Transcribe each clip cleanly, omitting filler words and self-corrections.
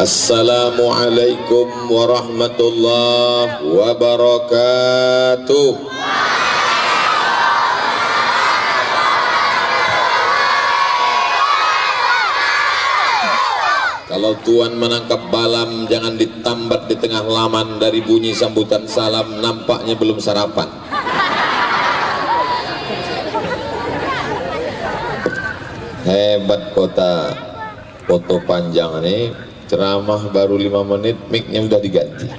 Assalamualaikum warahmatullahi wabarakatuh. Kalau Tuan menangkap balam, jangan ditambat di tengah laman. Dari bunyi sambutan salam, nampaknya belum sarapan. Hebat kota foto panjang nih, ceramah baru 5 menit, mic-nya udah diganti.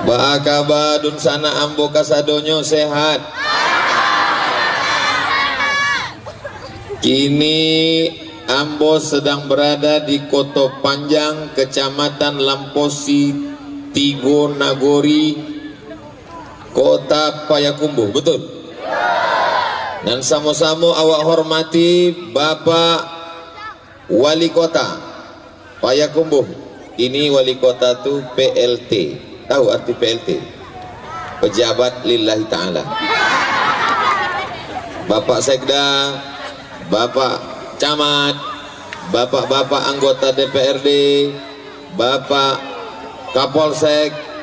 Ba'akabadun sana ambo kasadonyo sehat. Kini ambo sedang berada di Koto Panjang, Kecamatan Lamposi, Tigo Nagori, Kota Payakumbuh, betul? Dan sama-sama awak hormati Bapak Wali Kota Payakumbuh. Ini Wali Kota tuh PLT. Tahu arti PLT? Pejabat lillahi ta'ala. Bapak Sekda, Bapak Camat, Bapak-bapak anggota DPRD, Bapak Kapolsek,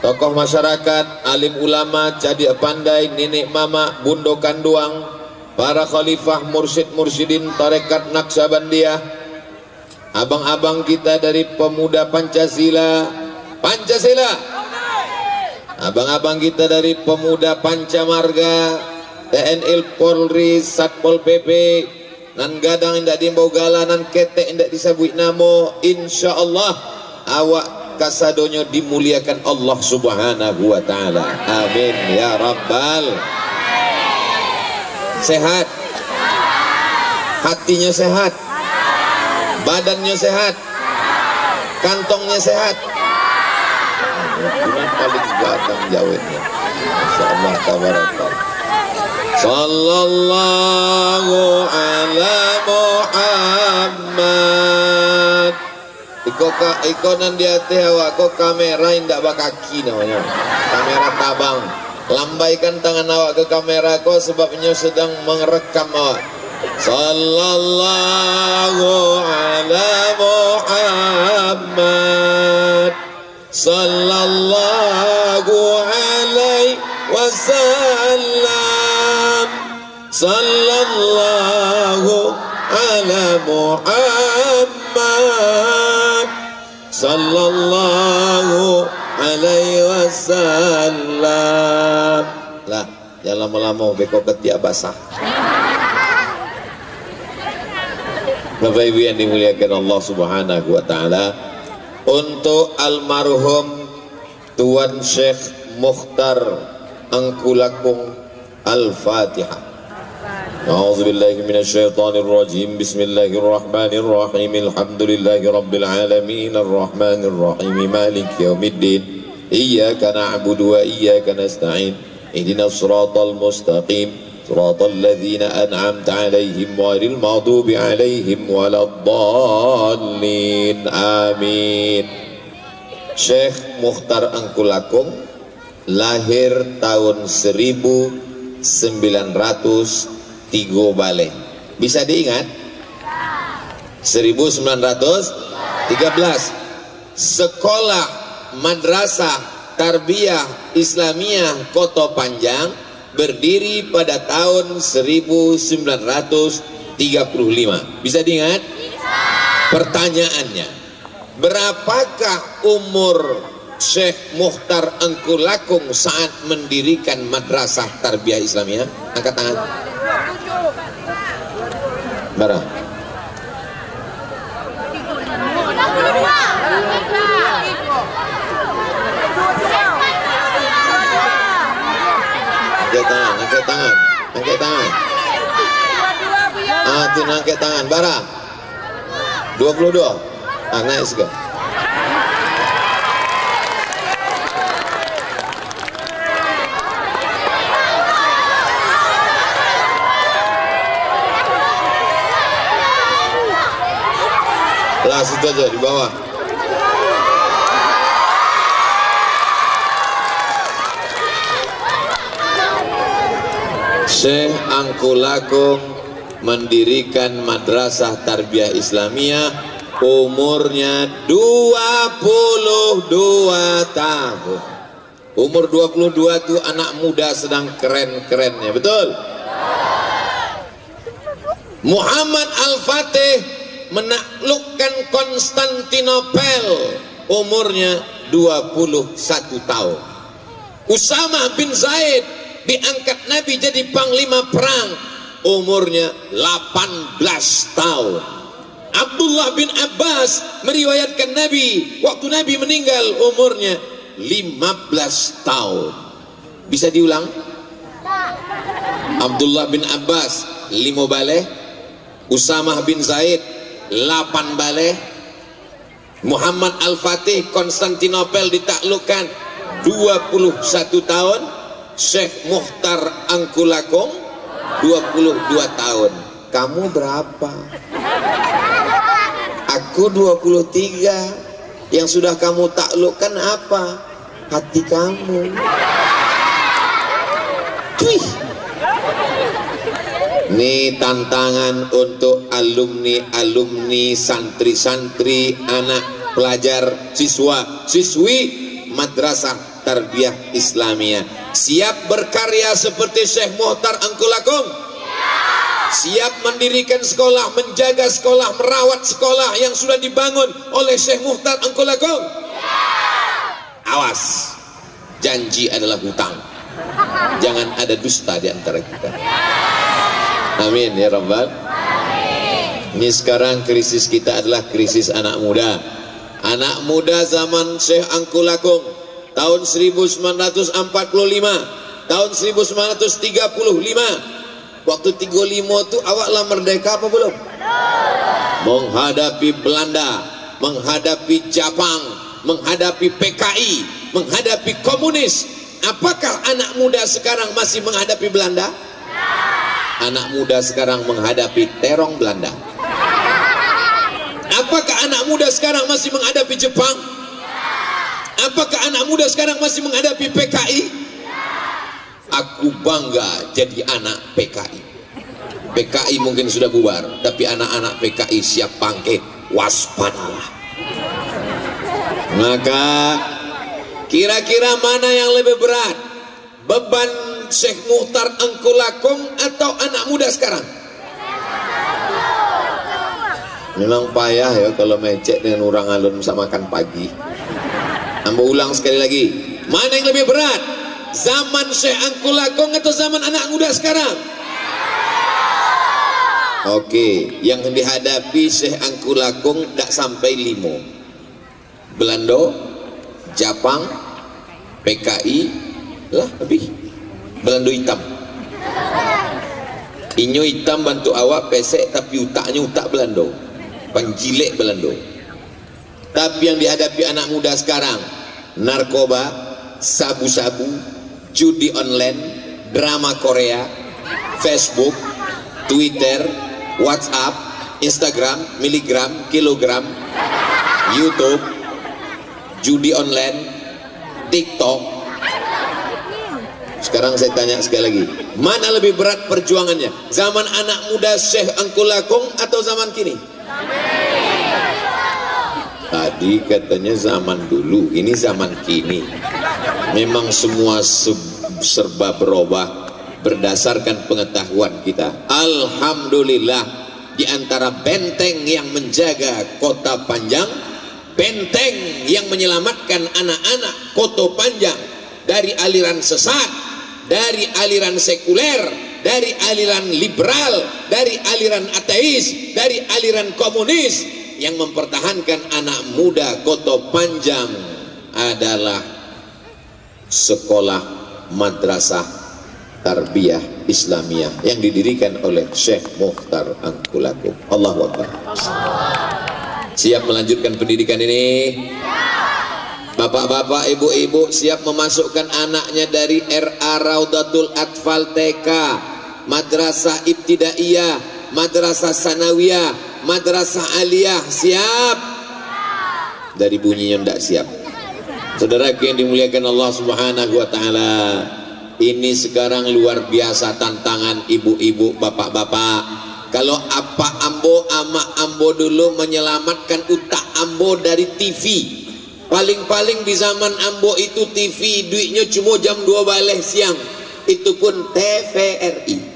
tokoh masyarakat, alim ulama, cadik pandai, nenek mama, bundo kanduang, para khalifah, mursyid-mursyidin tarekat Naqsabandiyah, abang-abang kita dari pemuda Pancasila, abang-abang kita dari pemuda Pancamarga, TNI Polri, Satpol PP, nan gadang indak dimbogala, nan ketek indak disabui namo, insyaallah awak kasadonyo dimuliakan Allah subhanahu wa ta'ala. Amin ya rabbal. Sehat, hatinya sehat, badannya sehat, kantongnya sehat. Ini paling ganteng jawabnya. Insyaallah tabarakallah. Sallallahu ala Muhammad. Ikonan di hati awak kok kamera indak bakaki namanya, kamera tabang. Lambaikan tangan awak ke kamera kok sebabnya sedang merekam awak. Sallallahu ala Muhammad, sallallahu alaihi wasallam, sallallahu ala Muhammad, sallallahu alaihi wasallam. Lah, jangan lama-lama beko ketiak basah. Bapak Ibu yang dimuliakan Allah subhanahu wa ta'ala, untuk almarhum Tuan Syekh Mukhtar Angkulakung, Al-Fatihah. A'udzubillahi minasyaitonir rajim. Bismillahirrahmanirrahim. Alhamdulillahi rabbil alamin arrahmanir rahim maliki yaumiddin. Iyyaka na'budu wa iyyaka nasta'in. Ihdinas siratal mustaqim. Siratal ladzina an'amta 'alaihim ghairil maghdubi 'alaihim waladdallin. Amin. Syekh Mukhtar Angkulakung lahir tahun 1903 Bale. Bisa diingat? 1913. Sekolah Madrasah Tarbiyah Islamiyah Koto Panjang berdiri pada tahun 1935. Bisa diingat? Pertanyaannya, berapakah umur Syekh Mukhtar Angkulakung saat mendirikan Madrasah Tarbiyah Islamiyah? Angkat tangan. Barang. Angkat tangan, angkat tangan, angkat tangan. Itu angkat tangan, barang. 22. Naik segala. Lah situ aja di bawah. Syekh Angkulakung mendirikan Madrasah Tarbiyah Islamiyah Umurnya 22 tahun. Umur 22 itu anak muda sedang keren-kerennya, betul? Muhammad Al-Fatih menaklukkan Konstantinopel, umurnya 21 tahun. Usama bin Zaid diangkat Nabi jadi panglima perang, umurnya 18 tahun. Abdullah bin Abbas meriwayatkan Nabi waktu Nabi meninggal umurnya 15 tahun. Bisa diulang? Abdullah bin Abbas 5 baleh, Usamah bin Zaid 8 baleh, Muhammad Al-Fatih Konstantinopel ditaklukkan 21 tahun, Syekh Mukhtar Angkulakung 22 tahun. Kamu berapa? Aku 23. Yang sudah kamu taklukkan apa? Hati kamu. Wih. Ini tantangan untuk alumni, santri-santri, anak pelajar, siswa, siswi Madrasah Tarbiyah Islamiyah. Siap berkarya seperti Syekh Mukhtar Angkulakung? Siap mendirikan sekolah, menjaga sekolah, merawat sekolah yang sudah dibangun oleh Syekh Mukhtar Angkulakung? Awas, janji adalah hutang. Jangan ada dusta di antara kita. Amin ya Rabbal. Ini sekarang krisis kita adalah krisis anak muda. Anak muda zaman Syekh Angkulakung tahun 1945, tahun 1935. Waktu 35 itu awaklah merdeka apa belum? Menghadapi Belanda, menghadapi Jepang, menghadapi PKI, menghadapi komunis. Apakah anak muda sekarang masih menghadapi Belanda? Anak muda sekarang menghadapi terong Belanda. Apakah anak muda sekarang masih menghadapi Jepang? Apakah anak muda sekarang masih menghadapi PKI? Aku bangga jadi anak PKI. PKI mungkin sudah bubar, tapi anak-anak PKI siap bangkit. Waspadalah. Maka kira-kira mana yang lebih berat? Beban Syekh Mukhtar Angkulakung atau anak muda sekarang? Memang payah ya kalau mecek dengan orang alun sama makan pagi. Ambo ulang sekali lagi. Mana yang lebih berat? Zaman Syekh Angkulakung atau zaman anak muda sekarang? Oke, yang dihadapi Syekh Angkulakung tidak sampai 5. Belanda, Jepang, PKI lah lebih. Belanda hitam. Inyo hitam bantu awak pesek tapi utaknya utak Belanda. Penjilek Belanda. Tapi yang dihadapi anak muda sekarang, narkoba, sabu-sabu, judi online, drama Korea, Facebook, Twitter, WhatsApp, Instagram, miligram, kilogram, YouTube, judi online, TikTok. Sekarang saya tanya sekali lagi, mana lebih berat perjuangannya? Zaman anak muda Syekh Angkulakung atau zaman kini? Tadi katanya zaman dulu, ini zaman kini. Memang semua serba berubah berdasarkan pengetahuan kita. Alhamdulillah, di antara benteng yang menjaga Kota Panjang, benteng yang menyelamatkan anak-anak Kota Panjang dari aliran sesat, dari aliran sekuler, dari aliran liberal, dari aliran ateis, dari aliran komunis, yang mempertahankan anak muda Kota Panjang adalah sekolah Madrasah Tarbiyah Islamiyah yang didirikan oleh Syekh Mukhtar Angkulakung. Allahu Akbar. Siap melanjutkan pendidikan ini? Bapak-bapak, ibu-ibu siap memasukkan anaknya dari RA Raudatul Atfal TK, Madrasah Ibtidaiyah, Madrasah Sanawiyah, Madrasah Aliyah. Siap? Dari bunyinya tidak siap. Saudaraku yang dimuliakan Allah Subhanahu wa taala, ini sekarang luar biasa tantangan ibu-ibu, bapak-bapak. Kalau apa ambo ama ambo dulu menyelamatkan utak ambo dari TV. Paling-paling di zaman ambo itu TV duitnya cuma jam 2 balik siang. Itu pun TVRI.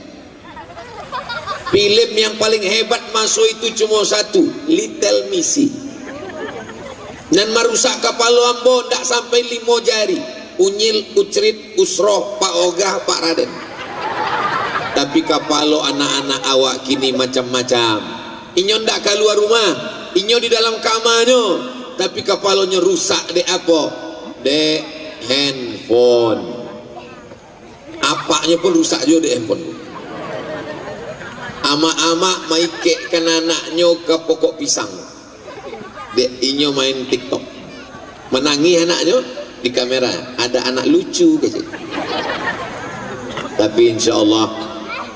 Film yang paling hebat masuk itu cuma satu, Little Missy. Dan merusak kepala ambo ndak sampai 5 jari. Unyil, ucrit, usroh, Pak Ogah, Pak Raden. Tapi kapalo anak-anak awak kini macam-macam. Inyo ndak keluar rumah, inyo di dalam kamarnya. Tapi kapalonya rusak dek apa? Dek handphone. Apanya pun rusak juga dek handphone. Ama-ama maikekkan anaknya ke pokok pisang. Dek inyo main TikTok. Menangi anaknya di kamera. Ada anak lucu gitu. Tapi insya Allah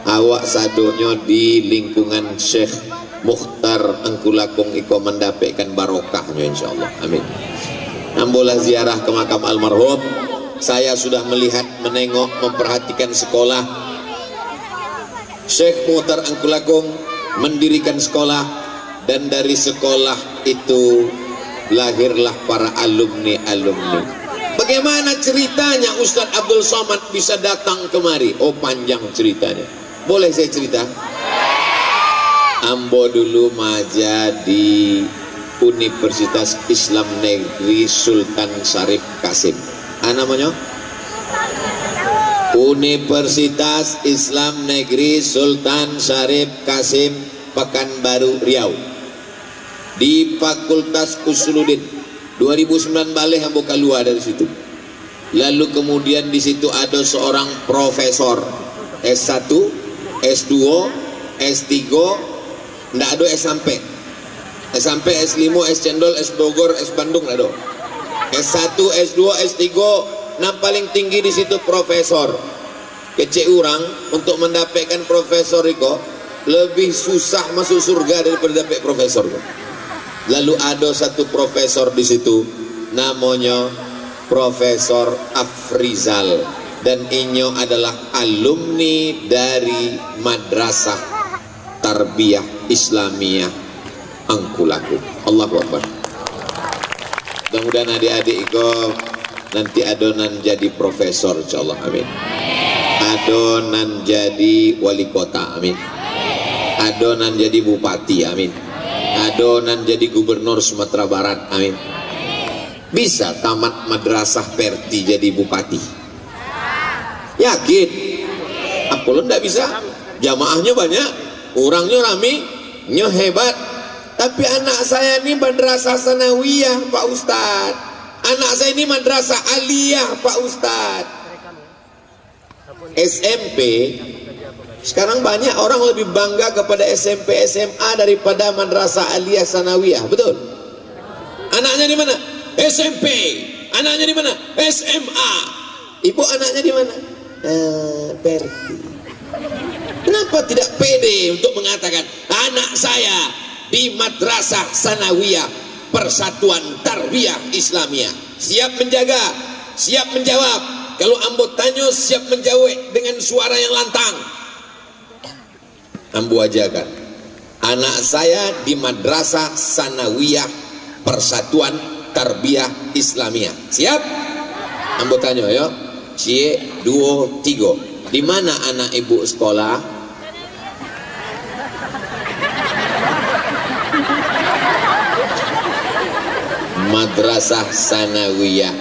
awak sadonya di lingkungan Syekh Mukhtar Engkulakung iko mendapatkan barokahnya insya Allah. Amin. Ambolah ziarah ke makam almarhum. Saya sudah melihat, menengok, memperhatikan sekolah. Syekh Mukhtar Engkulakung mendirikan sekolah, dan dari sekolah itu lahirlah para alumni-alumni. Bagaimana ceritanya Ustadz Abdul Somad bisa datang kemari? Oh, panjang ceritanya. Boleh saya cerita? Ambo dulu maja di Universitas Islam Negeri Sultan Syarif Kasim. Namanya? Universitas Islam Negeri Sultan Syarif Kasim, Pekanbaru, Riau. Di Fakultas Usuluddin. 2009 balik ambo keluar dari situ. Lalu kemudian di situ ada seorang profesor S1, S2, S3, ndak ada S sampai. S sampai, S5, S cendol, S Bogor, S Bandung ndak ada. S1, S2, S3, nah paling tinggi di situ profesor. Kecil orang untuk mendapatkan profesor itu lebih susah masuk surga daripada dapat profesor. Lalu ada satu profesor di situ, namanya Profesor Afrizal, dan inyo adalah alumni dari Madrasah Tarbiyah Islamiyah Engkulakung. Allahu Akbar. Mudah-mudahan adik-adik itu nanti adonan jadi profesor insyaallah. Amin. Adonan jadi wali kota. Amin. Adonan jadi bupati. Amin. Adonan jadi gubernur Sumatera Barat. Amin. Bisa tamat madrasah Perti jadi bupati? Yakin? Aku lo ndak bisa. Jamaahnya banyak, orangnya rame, nyo hebat. Tapi anak saya ini madrasah sanawiyah Pak Ustad. Anak saya ini madrasah aliyah Pak Ustad. SMP. Sekarang banyak orang lebih bangga kepada SMP SMA daripada madrasah aliyah sanawiyah, betul? Anaknya di mana? SMP. Anaknya di mana? SMA. Ibu anaknya di mana? Perti. Kenapa tidak pede untuk mengatakan anak saya di madrasah sanawiyah Persatuan Tarbiyah Islamiyah? Siap menjaga, siap menjawab. Kalau ambo tanya siap menjawab dengan suara yang lantang. Ambo ajakan anak saya di madrasah sanawiyah Persatuan Tarbiyah Islamiyah. Siap? Ambo tanya ya. Cie 2 3. Di mana anak ibu sekolah? Madrasah sanawiyah.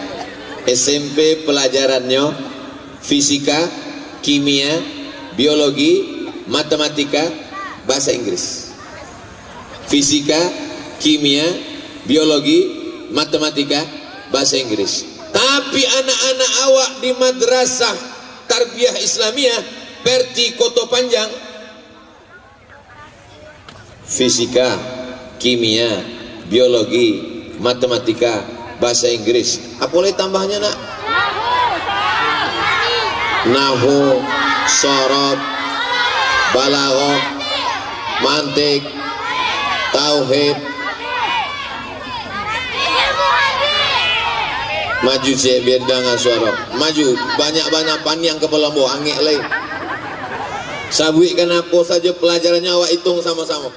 SMP pelajarannya fisika, kimia, biologi, matematika, bahasa Inggris. Fisika, kimia, biologi, matematika, bahasa Inggris. Tapi anak-anak awak di madrasah Tarbiyah Islamiyah Perti Koto Panjang, fisika, kimia, biologi, matematika, bahasa Inggris. Apa boleh tambahnya nak? Nahu, sorot, balaghah, mantik, tauhid. Maju cek biar dengar suara. Maju, banyak-banyak panjang kepala bu angin lain. Sabui kan apa saja pelajarannya awak hitung sama-sama.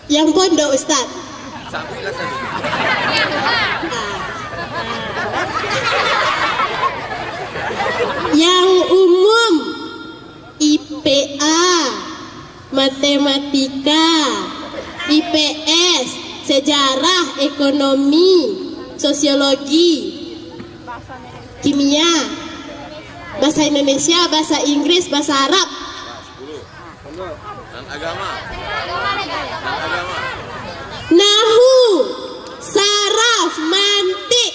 Yang pondok Ustaz. Yang umum IPA, matematika, IPS, sejarah, ekonomi, sosiologi, kimia, bahasa Indonesia, bahasa Inggris, bahasa Arab, Dan agama. nahu, saraf, mantik,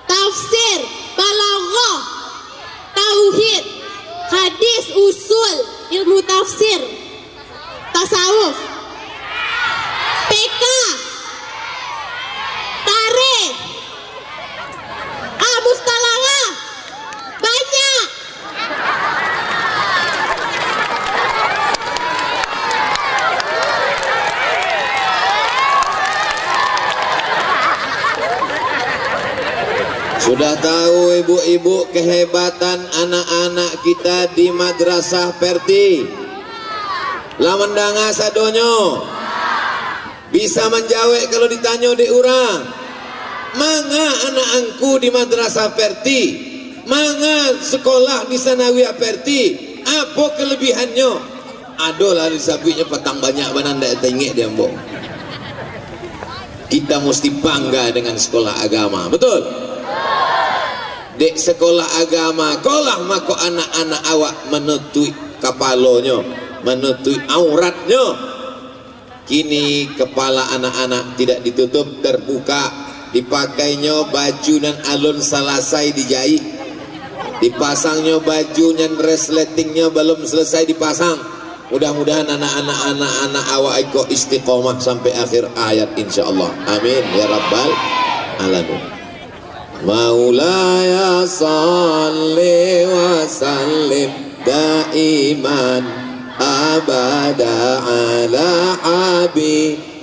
tafsir, balaghah, tauhid, hadis, usul, ilmu tafsir, tasawuf, PK, tarikh, mustalahah, banyak. Sudah tahu ibu-ibu kehebatan anak-anak kita di madrasah Perti. Lawan danga sadonyo. Bisa menjawab kalau ditanya di urang. Manga anak angku di madrasah Perti. Manga sekolah di Sanawiyah Perti. Apa kelebihannya? Adolah disabinya petang banyak bananda tengik dia mbok. Kita mesti bangga dengan sekolah agama. Betul? Dek sekolah agama kolah mako anak-anak awak menutui kepalanya, menutui auratnya. Kini kepala anak-anak tidak ditutup, terbuka, dipakainya baju dan alun selesai dijahit, dipasangnya baju dan resletingnya belum selesai dipasang. Mudah-mudahan anak-anak awak ikut istiqomah sampai akhir ayat insyaallah. Amin ya rabbal alamin. Maulaya salli wa sallim daiman abada ala habibika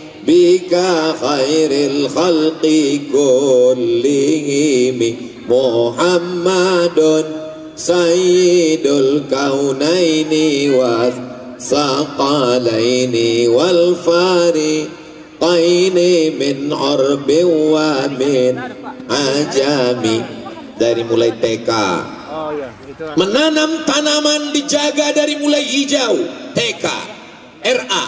khairil khalqi kullihim Muhammadun sayyidul kaunaini wa saqalaini wal fariqaini min urbi wa min ajami. Dari mulai TK menanam tanaman dijaga dari mulai hijau. TK, RA.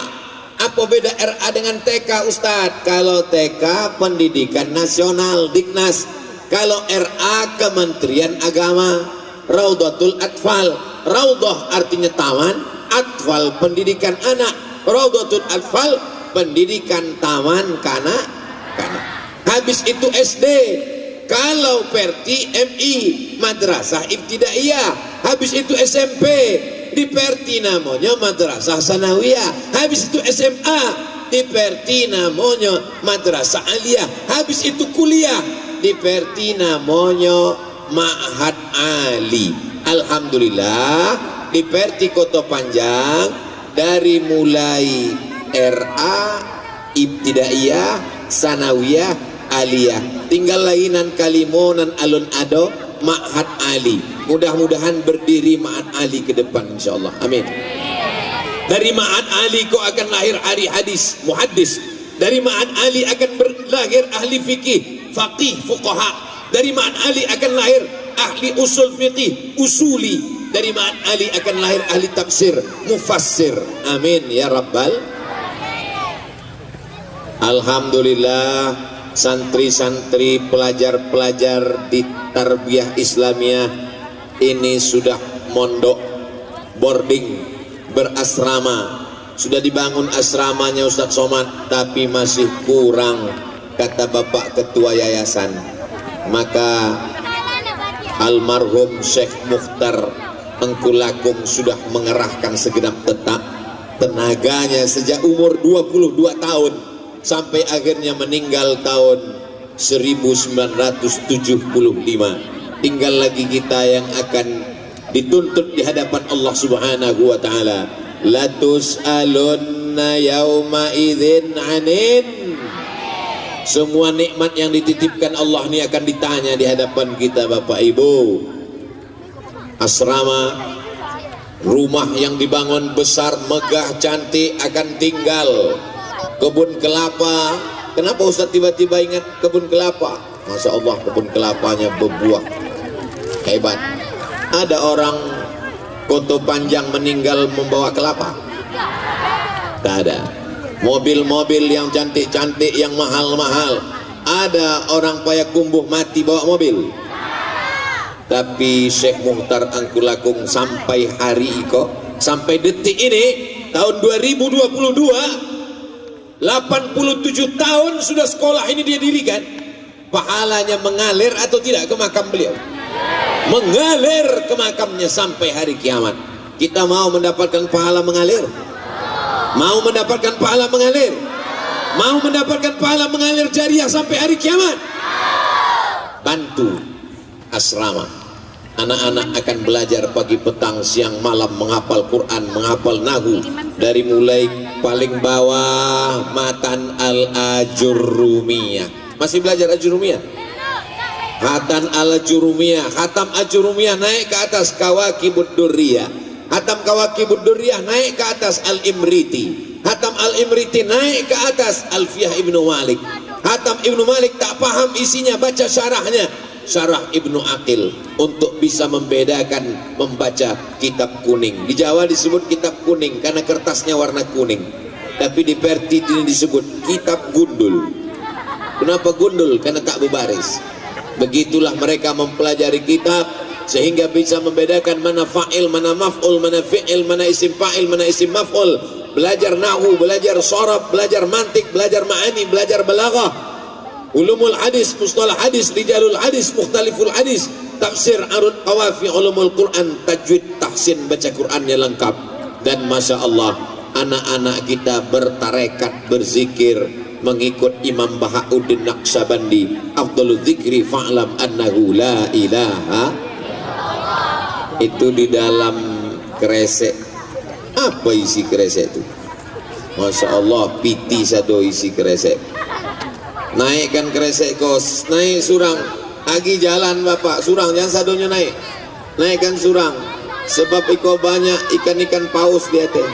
Apa beda RA dengan TK Ustadz? Kalau TK Pendidikan Nasional Diknas, kalau RA Kementerian Agama. Raudhatul Atfal, Raudhah artinya taman, Atfal pendidikan anak, Raudhatul Atfal pendidikan taman kanak. Habis itu SD. Kalau Perti MI Madrasah Ibtidaiyah. Habis itu SMP. Di Perti namanya Madrasah Sanawiyah. Habis itu SMA. Di Perti namanya Madrasah Aliyah. Habis itu kuliah. Di Perti namanya Ma'had Ali. Alhamdulillah di Perti Kota Panjang dari mulai RA, Ibtidaiyah, Sanawiyah, Aliyah, tinggal lainan kalimonan alun ado Ma'had Ali. Mudah-mudahan berdiri Ma'had Ali ke depan insyaallah. Amin. Dari Ma'had Ali kau akan lahir ahli hadis, muhaddis. Dari Ma'had Ali akan berlahir ahli fikih, faqih, fuqaha. Dari Ma'had Ali akan lahir ahli usul fikih, usuli. Dari Ma'had Ali akan lahir ahli tafsir, mufassir. Amin ya rabbal. Alhamdulillah. Santri-santri, pelajar-pelajar di tarbiyah Islamiyah ini sudah mondok, boarding, berasrama. Sudah dibangun asramanya Ustadz Somad, tapi masih kurang, kata Bapak Ketua Yayasan. Maka almarhum Syekh Mukhtar Engkulakum sudah mengerahkan segenap tenaganya sejak umur 22 tahun sampai akhirnya meninggal tahun 1975. Tinggal lagi kita yang akan dituntut di hadapan Allah Subhanahu wa taala. La tus'alunna yauma idzin 'anin. Semua nikmat yang dititipkan Allah ini akan ditanya di hadapan kita Bapak Ibu. asrama, rumah yang dibangun besar, megah, cantik, akan tinggal. Kebun kelapa, kenapa Ustaz tiba-tiba ingat kebun kelapa? Masya Allah, kebun kelapanya berbuah hebat. Ada orang Koto Panjang meninggal membawa kelapa? Tak ada. Mobil-mobil yang cantik-cantik, yang mahal-mahal, ada orang Payakumbuh mati bawa mobil? Tapi Syekh Mukhtar Angkulakung sampai hari kok, sampai detik ini tahun 2022, 87 tahun sudah sekolah ini dia dirikan, pahalanya mengalir atau tidak ke makam beliau? Mengalir ke makamnya sampai hari kiamat. Kita mau mendapatkan pahala mengalir? Mau mendapatkan pahala mengalir? Mau mendapatkan pahala mengalir jariah sampai hari kiamat? Bantu asrama. Anak-anak akan belajar pagi, petang, siang, malam menghafal Quran, menghafal nahu, dari mulai paling bawah matan al-ajurumiyah. Masih belajar ajurumiyah? Hatan al-ajurumiyah, khatam ajurumiyah naik ke atas kawakibud durriyah. Hatam kawakibud durriyah naik ke atas al-imriti. Hatam al-imriti naik ke atas Alfiyah Ibnu Malik. Hatam Ibnu Malik tak paham isinya, baca syarahnya, Syarah Ibnu Aqil, untuk bisa membedakan membaca kitab kuning. Di Jawa disebut kitab kuning karena kertasnya warna kuning, tapi di Perti ini disebut kitab gundul. Kenapa gundul? Karena tak berbaris. Begitulah mereka mempelajari kitab sehingga bisa membedakan mana fa'il, mana maf'ul, mana fi'il, mana isim fa'il, mana isim maf'ul. Belajar nahu, belajar sorab, belajar mantik, belajar ma'ani, belajar balaghah, ulumul hadis, mustalah hadis, rijalul hadis, mukhtaliful hadis, tafsir, arud, qawafi, ulumul Quran, tajwid, tahsin, baca Qurannya lengkap. Dan Masya Allah, anak-anak kita bertarekat, berzikir mengikut Imam Bahauddin Naqsyabandi, afdalul zikri fa'lam annahu la ilaha. Itu di dalam kresek. Apa isi kresek itu? Masya Allah, piti satu isi kresek. Naikkan kresek kos, naik surang, lagi jalan bapak, surang jangan sadonya naik, naikkan surang, sebab iko banyak ikan-ikan paus di atas.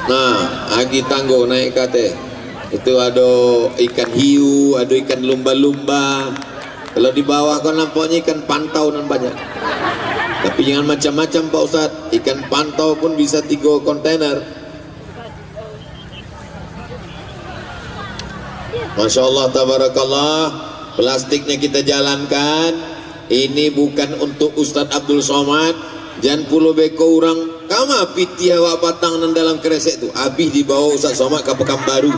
Nah, lagi tangguh naik kate, itu ada ikan hiu, ada ikan lumba-lumba. Kalau di bawah kan nampaknya ikan pantau nan banyak. Tapi jangan macam-macam Pak Ustaz, ikan pantau pun bisa 3 kontainer. Masya Allah, tabarakallah. Plastiknya kita jalankan. Ini bukan untuk Ustadz Abdul Somad. Jangan pulau beko orang kama piti awak patang nan dalam kresek itu. Habis dibawa Ustadz Somad ke Pekanbaru.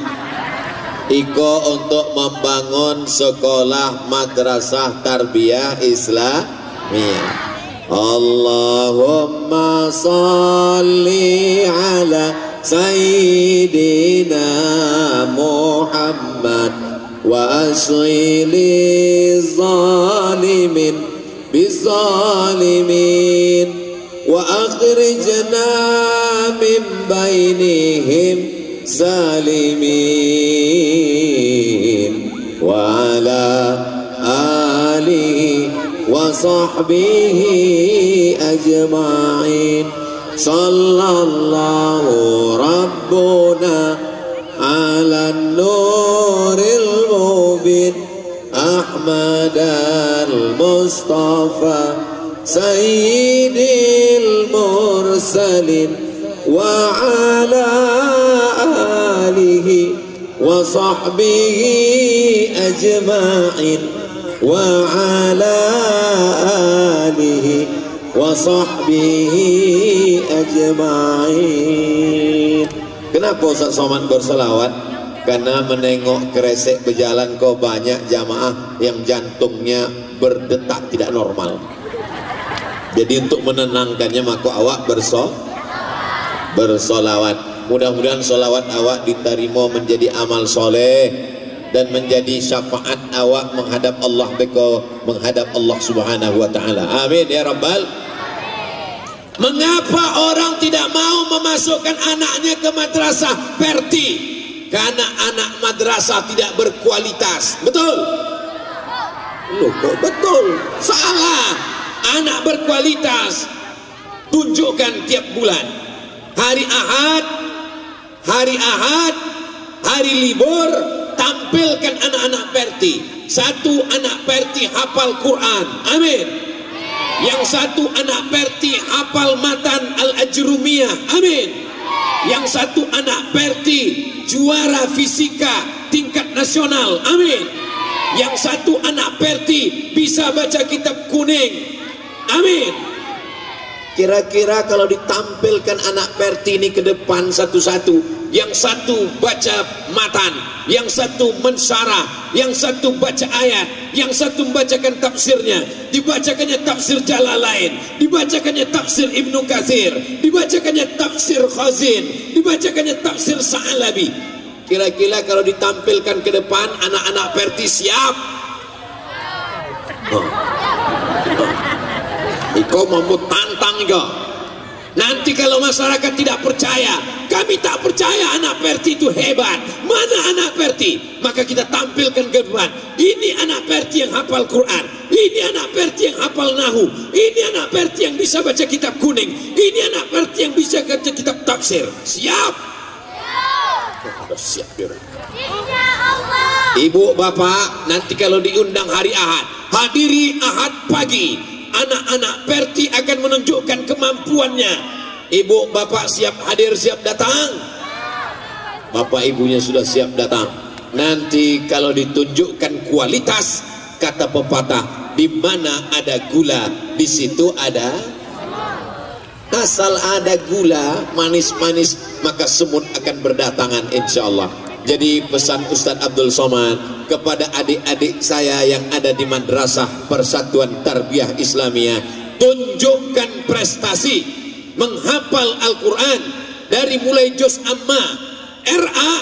Iko untuk membangun sekolah madrasah tarbiyah Islamiyah. Allahumma salli ala Sayyidina Muhammad wa asghili zalimin bizalimin wa akhrijna min bainihim zalimin wa ala alihi wa sahbihi ajma'in. Sallallahu Rabbuna ala nuril mubin Ahmad al-Mustafa Sayyidil Mursalin wa ala alihi wa sahbihi ajma'in wa ala alihi wa sahbihi ajma'in. Kenapa Ustaz Somad berselawat? Karena menengok kresek berjalan kok banyak jamaah yang jantungnya berdetak tidak normal. Jadi untuk menenangkannya maka awak bersolawat. Mudah-mudahan solawat awak diterima menjadi amal soleh dan menjadi syafaat awak menghadap Allah menghadap Allah Subhanahu wa taala. Amin ya rabbal. Mengapa orang tidak mau memasukkan anaknya ke madrasah Perti? Karena anak madrasah tidak berkualitas. Betul? Loh, kok betul? Salah. Anak berkualitas tunjukkan tiap bulan. Hari Ahad, hari libur, tampilkan anak-anak Perti. Satu anak Perti hafal Quran, amin. Yang satu anak Perti hafal matan Al-Ajrumiyah, amin. Yang satu anak Perti juara fisika tingkat nasional, amin. Yang satu anak Perti bisa baca kitab kuning, amin. Kira-kira kalau ditampilkan anak Perti ini ke depan satu-satu, yang satu baca matan, yang satu mensyarah, yang satu baca ayat, yang satu membacakan tafsirnya, dibacakannya tafsir Jalalain, dibacakannya tafsir Ibnu Katsir, dibacakannya tafsir Khazin, dibacakannya tafsir Sa'alabi. Kira-kira kalau ditampilkan ke depan, anak-anak Perti siap? Iko mau tantang iko. Nanti kalau masyarakat tidak percaya, kami tak percaya anak Perti itu hebat. Mana anak Perti? Maka kita tampilkan ke depan. Ini anak Perti yang hafal Quran. Ini anak Perti yang hafal Nahu. Ini anak Perti yang bisa baca kitab kuning. Ini anak Perti yang bisa baca kitab tafsir. Siap? Siap, Ibu bapak, nanti kalau diundang hari Ahad, hadiri Ahad pagi. Anak-anak Perti akan menunjukkan kemampuannya. Ibu bapak siap hadir, siap datang? Bapak ibunya sudah siap datang. Nanti kalau ditunjukkan kualitas, kata pepatah, di mana ada gula, di situ ada. Asal ada gula manis-manis, maka semut akan berdatangan insyaallah. Jadi pesan Ustadz Abdul Somad kepada adik-adik saya yang ada di Madrasah Persatuan Tarbiyah Islamiyah, tunjukkan prestasi menghafal Al-Quran dari mulai juz amma, RA,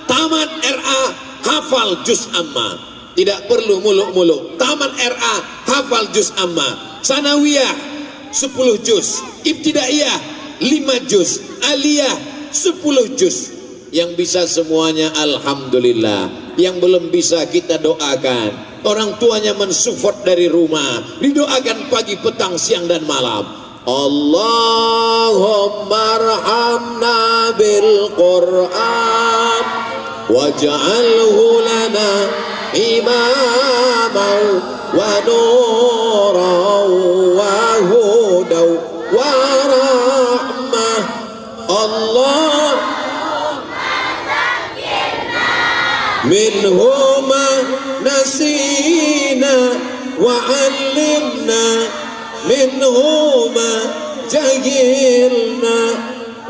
tamat RA, hafal juz amma. Tidak perlu muluk-muluk. Tamat RA, hafal juz amma. Sanawiyah 10 juz, ibtidaiyah 5 juz, aliyah 10 juz. Yang bisa semuanya alhamdulillah. Yang belum bisa kita doakan. Orang tuanya mensupport dari rumah, didoakan pagi, petang, siang dan malam. Allahumma arhamna bil Qur'an waj'alhu lana imaman wa nuran wa hudan wa rahmah. Allah minhuma nasina wa 'allimna minhuma jahilna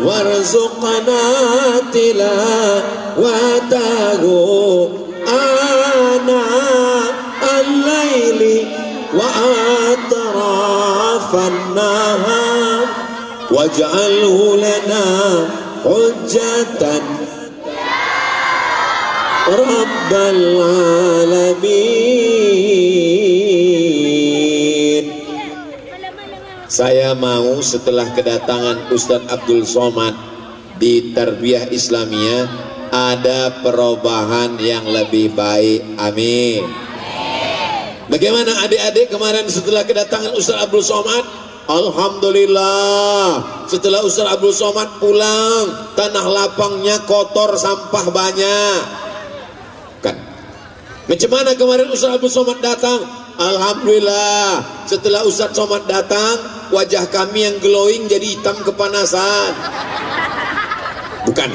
warzuqna tilawatahu ana al-laili wa atrafan nahar waj'alhu lana hujjatan Rabbal Alamin. Saya mau setelah kedatangan Ustadz Abdul Somad di Tarbiyah Islamiyah ada perubahan yang lebih baik. Amin. Bagaimana adik-adik kemarin setelah kedatangan Ustadz Abdul Somad? Alhamdulillah. Setelah Ustadz Abdul Somad pulang, tanah lapangnya kotor, sampah banyak. Kan? Macam mana kemarin Ustadz Abdul Somad datang? Alhamdulillah. Setelah Ustadz Somad datang, wajah kami yang glowing jadi hitam kepanasan. Bukan.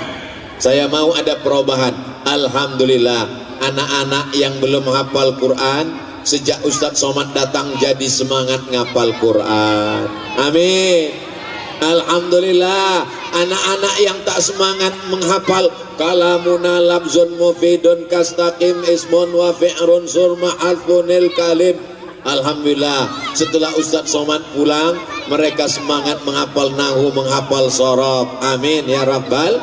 Saya mau ada perubahan. Alhamdulillah. Anak-anak yang belum hafal Quran, sejak Ustadz Somad datang jadi semangat ngapal Quran. Amin. Alhamdulillah. Anak-anak yang tak semangat menghafal kalamuna labzun mufidun kastaqim ismun wa fi'run surma alfunil kalim. Alhamdulillah, setelah Ustadz Somad pulang, mereka semangat menghafal nahu, menghafal sorob. Amin ya rabbal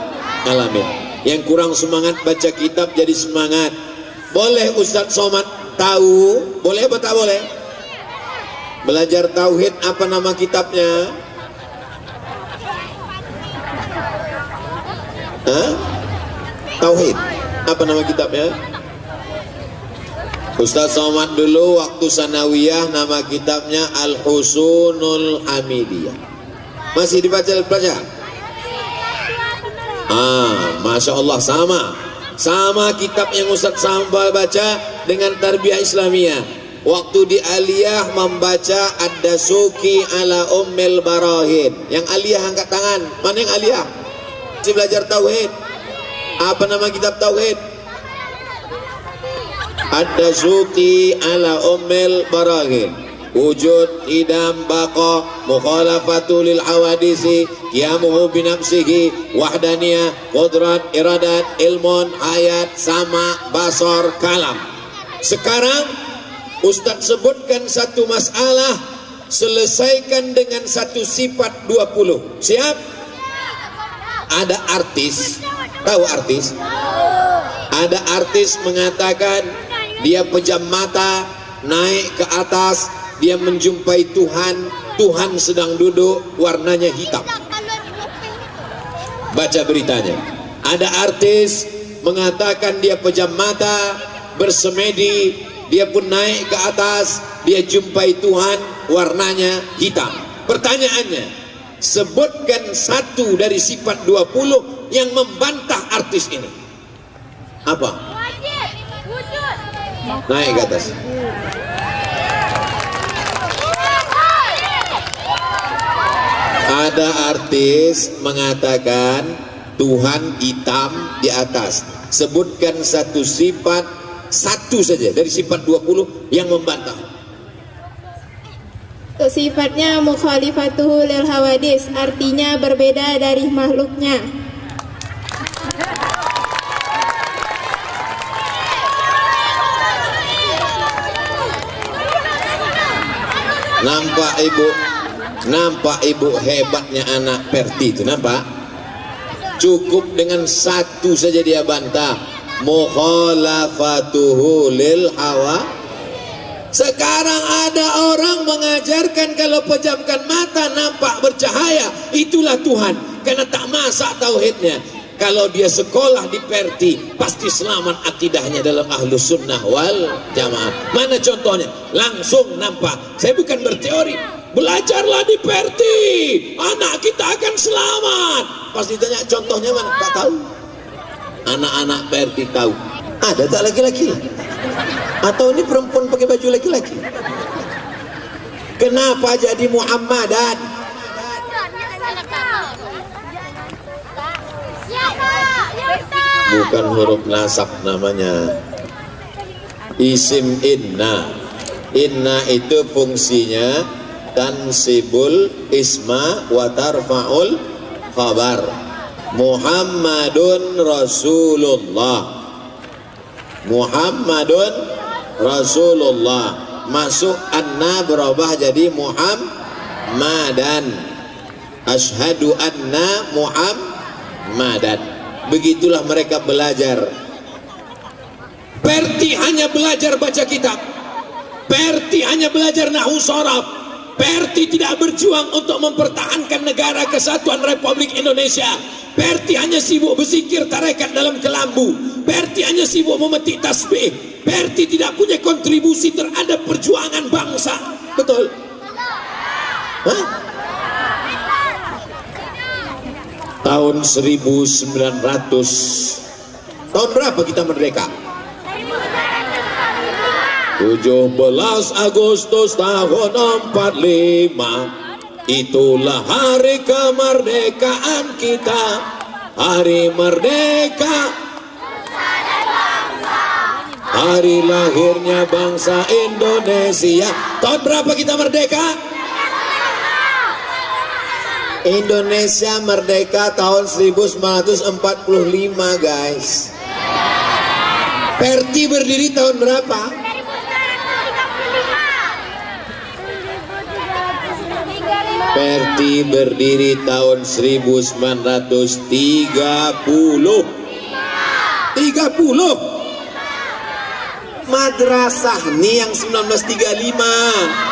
alamin. Yang kurang semangat baca kitab jadi semangat. Boleh Ustadz Somad tahu? Boleh apa tak boleh? Belajar tauhid, apa nama kitabnya? Hah? Tauhid. Apa nama kitabnya? Ustaz Somad dulu waktu sanawiyah nama kitabnya Al-Husunul Hamidiyah. Masih dibaca? Masya Allah, sama kitab yang Ustaz Sambal baca dengan Tarbiyah Islamiyah. Waktu di Aliyah membaca Ad-Dasuki ala Ummil Barahin. Yang Aliyah angkat tangan. Mana yang Aliyah? Masih belajar Tauhid. Apa nama kitab Tauhid? Ad-Dasuki ala Ummil Barahin. Wujud, idam, baqa, mukhalafatu lil hawadisi, qiyamuhu binafsihi, wahdaniyah, qudrat, iradat, ilmun, ayat, sama, basar, kalam. Sekarang Ustadz sebutkan satu masalah, selesaikan dengan satu sifat 20. Siap? Ada artis, tahu artis? Ada artis mengatakan dia pejam mata, naik ke atas, dia menjumpai Tuhan, Tuhan sedang duduk, warnanya hitam. Baca beritanya. Ada artis mengatakan dia pejam mata, bersemedi, dia pun naik ke atas, dia jumpai Tuhan, warnanya hitam. Pertanyaannya, sebutkan satu dari sifat 20 yang membantah artis ini. Apa? Naik ke atas. Ada artis mengatakan Tuhan hitam di atas. Sebutkan satu sifat, satu saja dari sifat 20 yang membantah. Sifatnya mukhalifatuhu lil hawadis, artinya berbeda dari makhluknya. Nampak ibu hebatnya anak Perti itu, nampak? Cukup dengan satu saja dia bantah, mukhalafatuhu lil hawa. Sekarang ada orang mengajarkan kalau pejamkan mata nampak bercahaya, itulah Tuhan, karena tak masak tauhidnya. Kalau dia sekolah di Perti, pasti selamat akidahnya dalam Ahlus Sunnah wal Jamaah. Mana contohnya? Langsung nampak. Saya bukan berteori, belajarlah di Perti, anak kita akan selamat. Pas ditanya contohnya mana? Tak tahu. Anak-anak Perti tahu. Ada tak laki-laki? Atau ini perempuan pakai baju laki-laki? Kenapa jadi Muhammadan? Bukan huruf nasab namanya, isim inna. Inna itu fungsinya tansibul isma wa tarfa'ul khabar. Muhammadun Rasulullah, Muhammadun Rasulullah. Masuk anna berubah jadi Muhammadan. Asyhadu anna Muhammadan. Begitulah mereka belajar. Perti hanya belajar baca kitab, Perti hanya belajar nahwu sharaf, Perti tidak berjuang untuk mempertahankan negara kesatuan Republik Indonesia. Perti hanya sibuk berzikir tarekat dalam kelambu, Perti hanya sibuk memetik tasbih, Perti tidak punya kontribusi terhadap perjuangan bangsa. Betul? Hah? Tahun 1900, tahun berapa kita merdeka? 17 Agustus tahun 45. Itulah hari kemerdekaan kita, hari merdeka, hari lahirnya bangsa Indonesia. Tahun berapa kita merdeka? Indonesia merdeka tahun 1945 guys. Perti berdiri tahun berapa? Perti berdiri tahun 1930. 30. Madrasah nih yang 1935.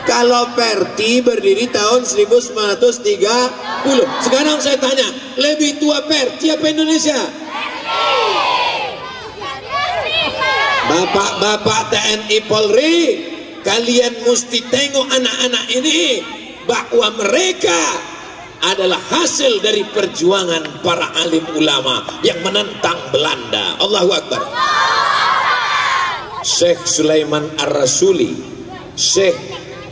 Kalau Perti berdiri tahun 1930. Sekarang saya tanya, lebih tua Perti apa Indonesia? Bapak-bapak TNI Polri, kalian mesti tengok anak-anak ini bahwa mereka adalah hasil dari perjuangan para alim ulama yang menentang Belanda. Allahu Akbar. Syekh Sulaiman Ar-Rasuli, Syekh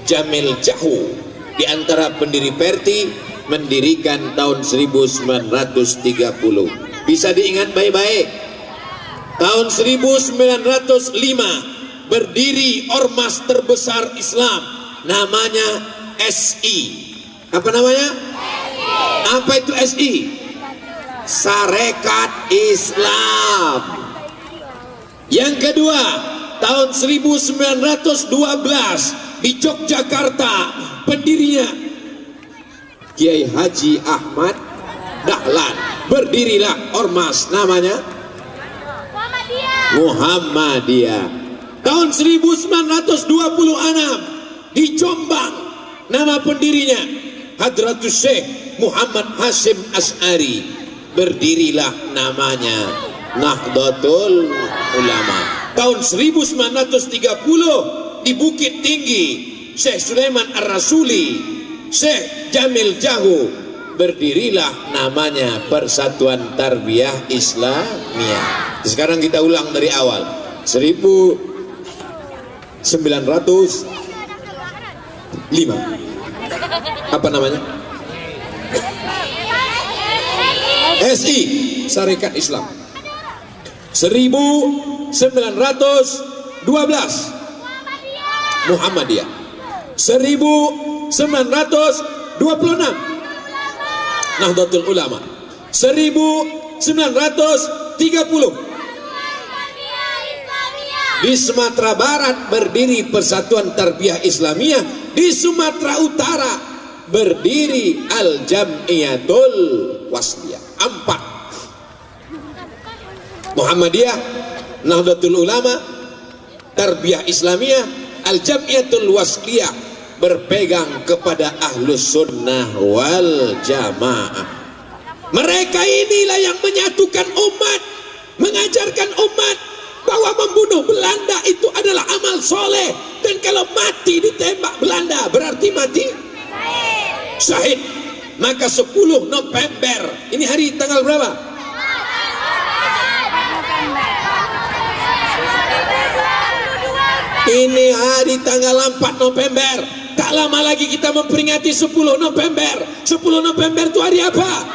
Jamil Jahu, di antara pendiri Perti, mendirikan tahun 1930. Bisa diingat baik-baik. Tahun 1905 berdiri ormas terbesar Islam, namanya SI. Apa namanya? Apa itu SI? Sarekat Islam. Yang kedua, tahun 1912 di Yogyakarta, pendirinya Kiai Haji Ahmad Dahlan, berdirilah ormas namanya Muhammadiyah. Tahun 1926 di Jombang, nama pendirinya Hadratus Syekh Muhammad Hasyim Asy'ari, berdirilah namanya Nahdlatul Ulama. Tahun 1930 di Bukit Tinggi, Syekh Sulaiman Ar-Rasuli, Syekh Jamil Jahu, berdirilah namanya Persatuan Tarbiyah Islamiyah. Sekarang kita ulang dari awal. 1905. Apa namanya? SI, Sarekat Islam. 1912 Muhammadiyah. 1926 Nahdlatul Ulama. 1930 di Sumatera Barat berdiri Persatuan Tarbiyah Islamiyah. Di Sumatera Utara berdiri Al-Jam'iyatul Wasliyah. 4 Muhammadiyah, Nahdlatul Ulama, Tarbiyah Islamiyah, Al-Jam'iyatul Wasliyah berpegang kepada Ahlus Sunnah wal Jamaah. Mereka inilah yang menyatukan umat, mengajarkan umat bahwa membunuh Belanda itu adalah amal soleh, dan kalau mati ditembak Belanda berarti mati syahid. Maka 10 November, ini hari tanggal berapa? Ini hari tanggal 4 November. Tak lama lagi kita memperingati 10 November. 10 November itu hari apa?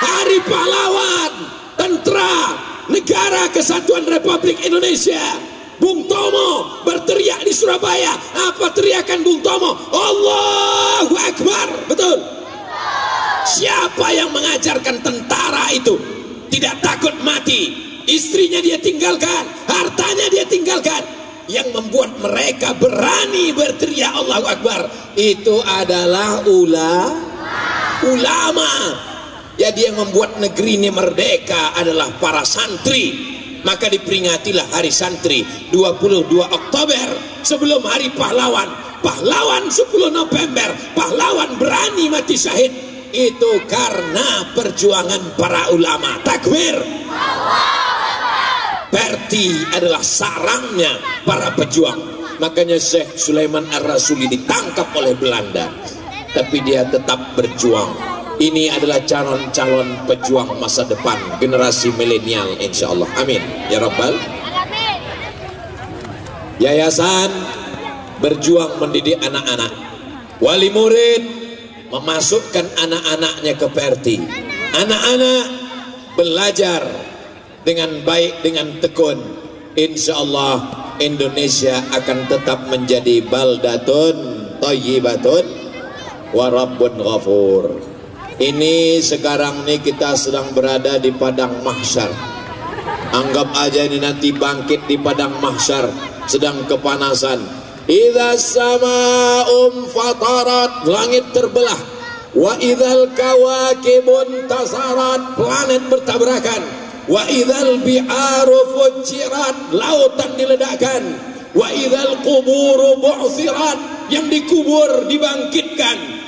Hari pahlawan tentara Negara Kesatuan Republik Indonesia. Bung Tomo berteriak di Surabaya. Apa teriakan Bung Tomo? Allahu Akbar. Betul? Siapa yang mengajarkan tentara itu tidak takut mati? Istrinya dia tinggalkan, hartanya dia tinggalkan. Yang membuat mereka berani berteriak Allahu Akbar itu adalah ulama. Jadi yang membuat negeri ini merdeka adalah para santri. Maka diperingatilah hari santri 22 Oktober sebelum hari pahlawan. Pahlawan 10 November, pahlawan berani mati syahid. Itu karena perjuangan para ulama. Takbir. Perti adalah sarangnya para pejuang. Makanya Syekh Sulaiman Ar-Rasuli ditangkap oleh Belanda, tapi dia tetap berjuang. Ini adalah calon-calon pejuang masa depan generasi milenial, insya Allah. Amin ya Rabbal. Yayasan berjuang mendidik anak-anak. Wali murid memasukkan anak-anaknya ke Perti. Anak-anak belajar dengan baik, dengan tekun. Insya Allah Indonesia akan tetap menjadi baldatun thayyibatun wa rabbun ghafur. Ini sekarang nih kita sedang berada di padang mahsyar. Anggap aja ini nanti bangkit di padang mahsyar, sedang kepanasan. Idza sama'um fatarat, langit terbelah. Wa idzal kawakibun tasarat, planet bertabrakan. Wa idzal bi'aru fujirat, lautan diledakkan. Wa idzal quburu bu'thirat, yang dikubur dibangkitkan.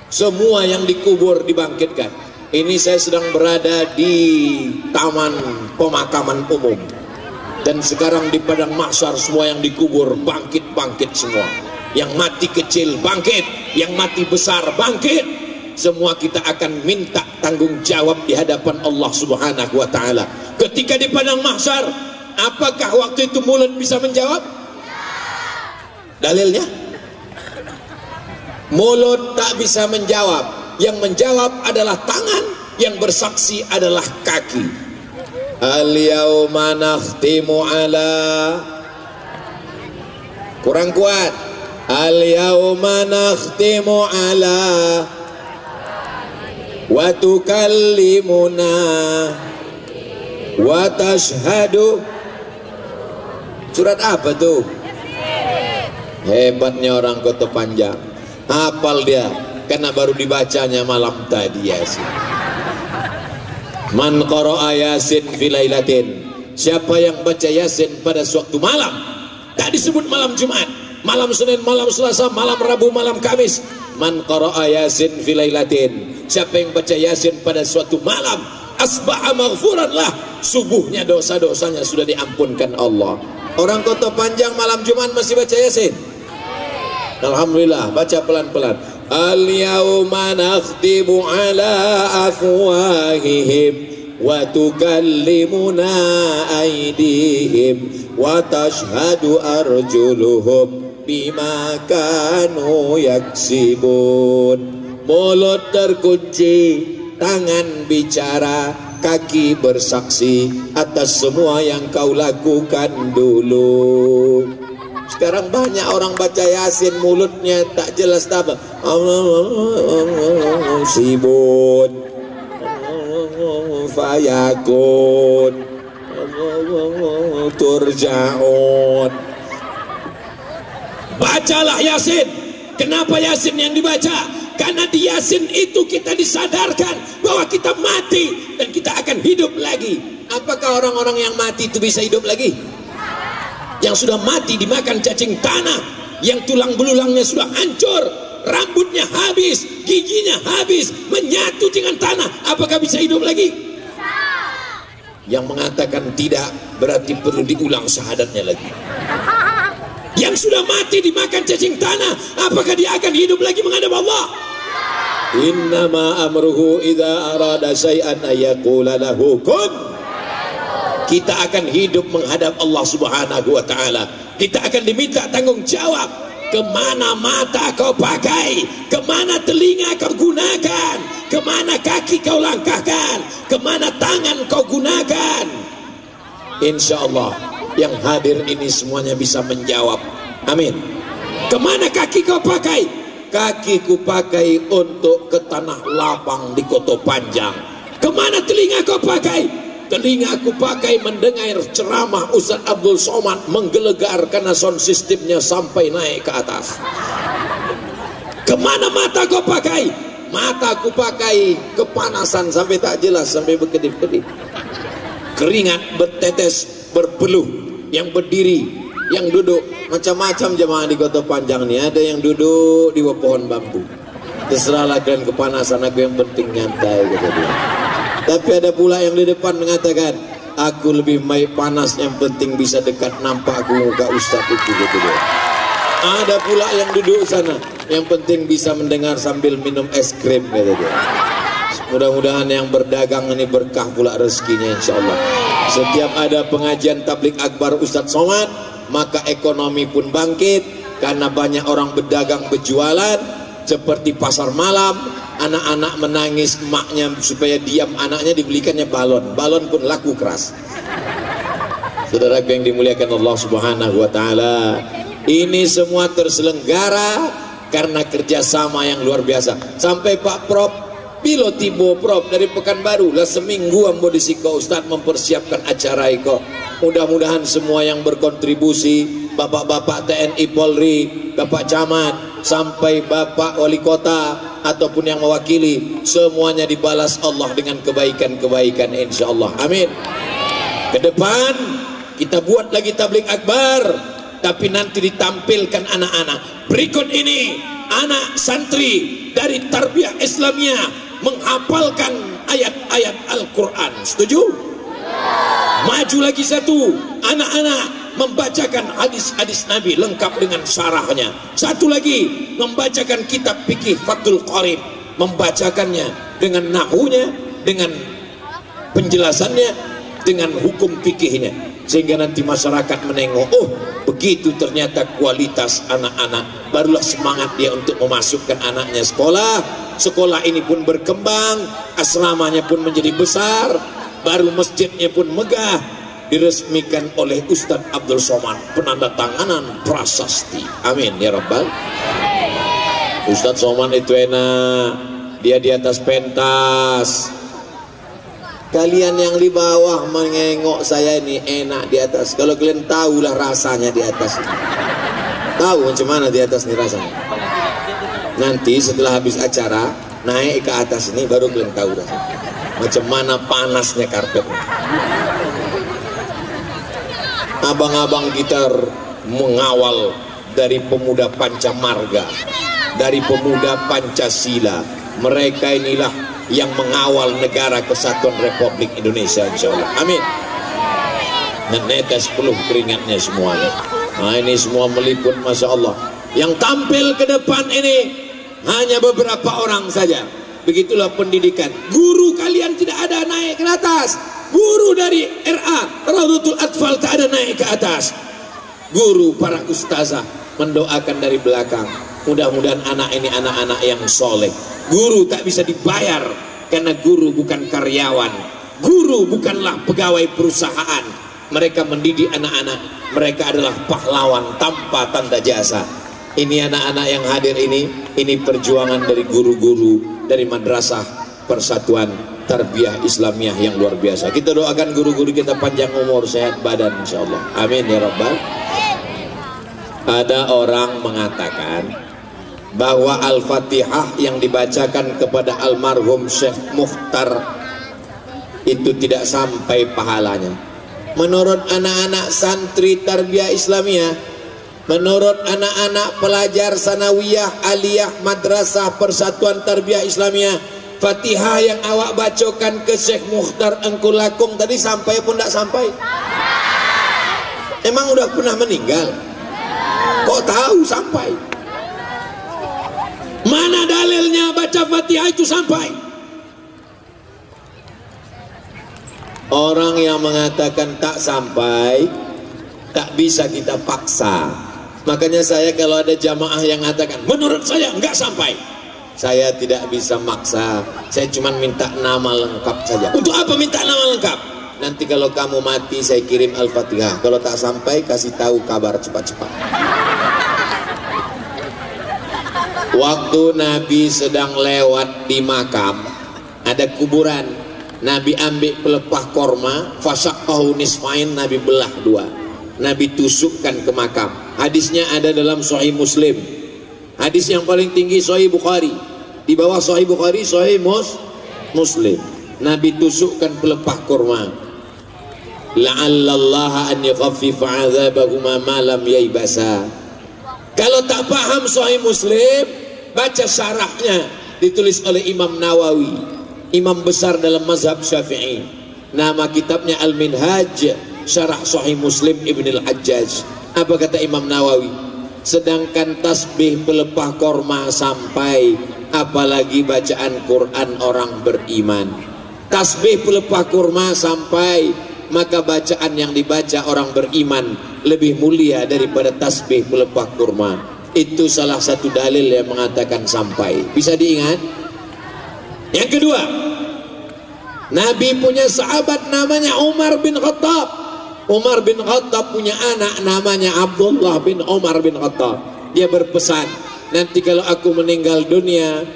Semua yang dikubur dibangkitkan. Ini saya sedang berada di Taman Pemakaman Umum. Dan sekarang di padang mahsyar semua yang dikubur bangkit-bangkit semua. Yang mati kecil bangkit, yang mati besar bangkit. Semua kita akan minta tanggung jawab di hadapan Allah Subhanahu wa taala. Ketika di padang mahsyar, apakah waktu itu mulut bisa menjawab? Dalilnya? Mulut tak bisa menjawab. Yang menjawab adalah tangan, yang bersaksi adalah kaki. Al-yawma nakhtimu ala, kurang kuat. Al-yawma nakhtimu ala wa tukallimuna wa tashhadu. Surat apa tuh? Hebatnya orang Kota Panjang, hafal dia karena baru dibacanya malam tadi Yasin. Man qara'a Yasin fi lailatin, siapa yang baca Yasin pada suatu malam, tak disebut malam Jumat, malam Senin, malam Selasa, malam Rabu, malam Kamis. Man qara'a Yasin fi lailatin, siapa yang baca Yasin pada suatu malam, asbaha maghfuran lah, subuhnya dosa-dosanya sudah diampunkan Allah. Orang Kota Panjang malam Jumat masih baca Yasin? Alhamdulillah, baca pelan-pelan. Al-yawma nakhtimu ala afwahihim wa tukallimuna aydihim wa tashhadu arjuluhum bima kanu yaksibun. Mulut terkunci, tangan bicara, kaki bersaksi atas semua yang kau lakukan dulu. Sekarang banyak orang baca Yasin mulutnya tak jelas apa. Sibun, fayakun, turjaun. Bacalah Yasin. Kenapa Yasin yang dibaca? Karena di Yasin itu kita disadarkan bahwa kita mati dan kita akan hidup lagi. Apakah orang-orang yang mati itu bisa hidup lagi? Yang sudah mati dimakan cacing tanah, yang tulang belulangnya sudah hancur, rambutnya habis, giginya habis, menyatu dengan tanah, apakah bisa hidup lagi? Yang mengatakan tidak berarti perlu diulang syahadatnya lagi. Yang sudah mati dimakan cacing tanah, apakah dia akan hidup lagi menghadap Allah? Innama amruhu idza arada syai'an ayyaqula lahu kun. Kita akan hidup menghadap Allah Subhanahu wa taala. Kita akan diminta tanggung jawab. Kemana mata kau pakai, kemana telinga kau gunakan, kemana kaki kau langkahkan, kemana tangan kau gunakan. Insya Allah yang hadir ini semuanya bisa menjawab. Amin. Kemana kaki kau pakai? Kakiku pakai untuk ke tanah lapang di Kota Panjang. Kemana telinga kau pakai? Telinga aku pakai mendengar ceramah Ustaz Abdul Somad, menggelegar karena sound sistemnya sampai naik ke atas. Kemana mata kau pakai? Mata aku pakai kepanasan sampai tak jelas, sampai berkedip-kedip. Keringat bertetes, berpeluh. Yang berdiri, yang duduk, macam-macam jemaah di Kota Panjang ini. Ada yang duduk di bawah pohon bambu. Terserahlah kalian kepanasan, aku yang penting nyantai, kata dia. Tapi ada pula yang di depan mengatakan, aku lebih baik panas, yang penting bisa dekat nampak aku muka Ustaz itu, gitu dia. Ada pula yang duduk sana, yang penting bisa mendengar sambil minum es krim, kata dia. Mudah-mudahan yang berdagang ini berkah pula rezekinya insya Allah. Setiap ada pengajian tablik akbar Ustaz Somad, maka ekonomi pun bangkit, karena banyak orang berdagang berjualan. Seperti pasar malam, anak-anak menangis emaknya supaya diam, anaknya dibelikannya balon, balon pun laku keras. Saudara yang dimuliakan Allah Subhanahu wa taala, ini semua terselenggara karena kerjasama yang luar biasa. Sampai Pak Prof Bilo tibo Prof dari Pekanbaru lah seminggu ambo disiko Ustaz mempersiapkan acara iko. Mudah-mudahan semua yang berkontribusi, bapak-bapak TNI Polri, bapak camat, sampai bapak wali kota ataupun yang mewakili, semuanya dibalas Allah dengan kebaikan-kebaikan insyaallah. Amin. Ke depan kita buat lagi tabligh akbar, tapi nanti ditampilkan anak-anak. Berikut ini anak santri dari Tarbiyah Islamiyah menghafalkan ayat-ayat Al-Quran. Setuju? Maju lagi satu, anak-anak membacakan hadis-hadis Nabi lengkap dengan syarahnya. Satu lagi, membacakan kitab fikih Fathul Qarib, membacakannya dengan nahunya, dengan penjelasannya, dengan hukum fikihnya, sehingga nanti masyarakat menengok, oh begitu ternyata kualitas anak-anak, barulah semangat dia untuk memasukkan anaknya sekolah. Sekolah ini pun berkembang, asramanya pun menjadi besar, baru masjidnya pun megah, diresmikan oleh Ustadz Abdul Somad, penandatanganan prasasti. Amin ya Rabbal. Ustadz Somad itu enak, dia di atas pentas. Kalian yang di bawah mengengok saya ini enak di atas. Kalau kalian tahulah rasanya di atas. Tahu macam mana di atas ini rasanya. Nanti setelah habis acara naik ke atas ini baru kalian tahu rasanya. Macam mana panasnya karpet. Abang-abang gitar mengawal dari pemuda Pancamarga, dari pemuda Pancasila. Mereka inilah yang mengawal negara kesatuan Republik Indonesia, insya Allah. Amin. Menetes peluh keringatnya semuanya. Nah ini semua meliput, masya Allah. Yang tampil ke depan ini hanya beberapa orang saja. Begitulah pendidikan. Guru kalian tidak ada naik ke atas. Guru dari RA Raudhatul Atfal tak ada naik ke atas. Guru para ustazah mendoakan dari belakang. Mudah-mudahan anak ini anak-anak yang soleh. Guru tak bisa dibayar karena guru bukan karyawan. Guru bukanlah pegawai perusahaan. Mereka mendidik anak-anak. Mereka adalah pahlawan tanpa tanda jasa. Ini anak-anak yang hadir ini perjuangan dari guru-guru dari Madrasah Persatuan Tarbiyah Islamiyah yang luar biasa. Kita doakan guru-guru kita panjang umur, sehat badan, insyaallah. Amin ya Rabbal. Ada orang mengatakan bahwa Al-Fatihah yang dibacakan kepada almarhum Syekh Mukhtar itu tidak sampai pahalanya. Menurut anak-anak santri Tarbiyah Islamiyah, menurut anak-anak pelajar sanawiyah, aliyah, madrasah Persatuan Tarbiyah Islamiyah, Fatihah yang awak bacakan ke Syekh Mukhtar Engku Lakung tadi sampai pun tak sampai. Emang udah pernah meninggal? Kok tahu sampai? Mana dalilnya baca Fatihah itu sampai? Orang yang mengatakan tak sampai, tak bisa kita paksa. Makanya saya kalau ada jamaah yang mengatakan menurut saya enggak sampai, saya tidak bisa maksa. Saya cuma minta nama lengkap saja. Untuk apa minta nama lengkap? Nanti kalau kamu mati saya kirim Al-Fatihah. Kalau tak sampai kasih tahu kabar cepat-cepat. Waktu Nabi sedang lewat di makam, ada kuburan. Nabi ambil pelepah korma, fasyaqahu nisfain, Nabi belah dua. Nabi tusukkan ke makam. Hadisnya ada dalam Sahih Muslim. Hadis yang paling tinggi Sahih Bukhari. Di bawah Sahih Bukhari Sahih Muslim. Nabi tusukkan pelepah kurma. La'allallaha an yukhaffifa 'adzabahuma ma lam yaibasa. Kalau tak paham Sahih Muslim, baca syarahnya, ditulis oleh Imam Nawawi, imam besar dalam mazhab Syafi'i. Nama kitabnya Al-Minhaj, Syarah Sahih Muslim Ibn Al-Hajjaj. Apa kata Imam Nawawi? Sedangkan tasbih pelepah korma sampai, apalagi bacaan Quran orang beriman. Tasbih pelepah kurma sampai, maka bacaan yang dibaca orang beriman lebih mulia daripada tasbih pelepah kurma. Itu salah satu dalil yang mengatakan sampai. Bisa diingat? Yang kedua, Nabi punya sahabat namanya Umar bin Khattab. Umar bin Khattab punya anak namanya Abdullah bin Umar bin Khattab. Dia berpesan, nanti kalau aku meninggal dunia,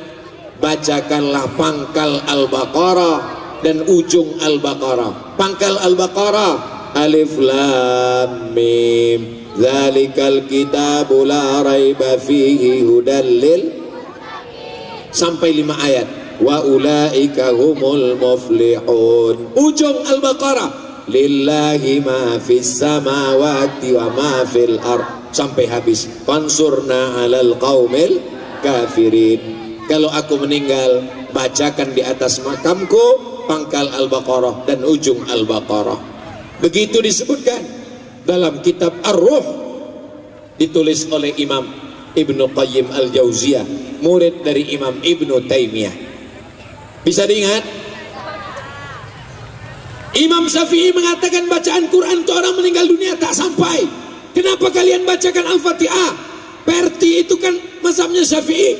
bacakanlah pangkal Al-Baqarah dan ujung Al-Baqarah. Pangkal Al-Baqarah, Alif Lam Mim, Dzalikal kitabu la raiba fihi hudal lil, sampai 5 ayat. Wa ulaika humul muflihun. Ujung Al-Baqarah, lillahi ma fis samawati wa ma fil ard, sampai habis. Fansurna 'alal qaumil kafirin. Kalau aku meninggal, bacakan di atas makamku pangkal Al-Baqarah dan ujung Al-Baqarah. Begitu disebutkan dalam kitab Ar-Ruh, ditulis oleh Imam Ibnu Qayyim Al-Jauziyah, murid dari Imam Ibnu Taimiyah. Bisa diingat? Imam Syafi'i mengatakan bacaan Quran untuk orang meninggal dunia tak sampai. Kenapa kalian bacakan Al-Fatihah? Perti itu kan mazhabnya Syafi'i.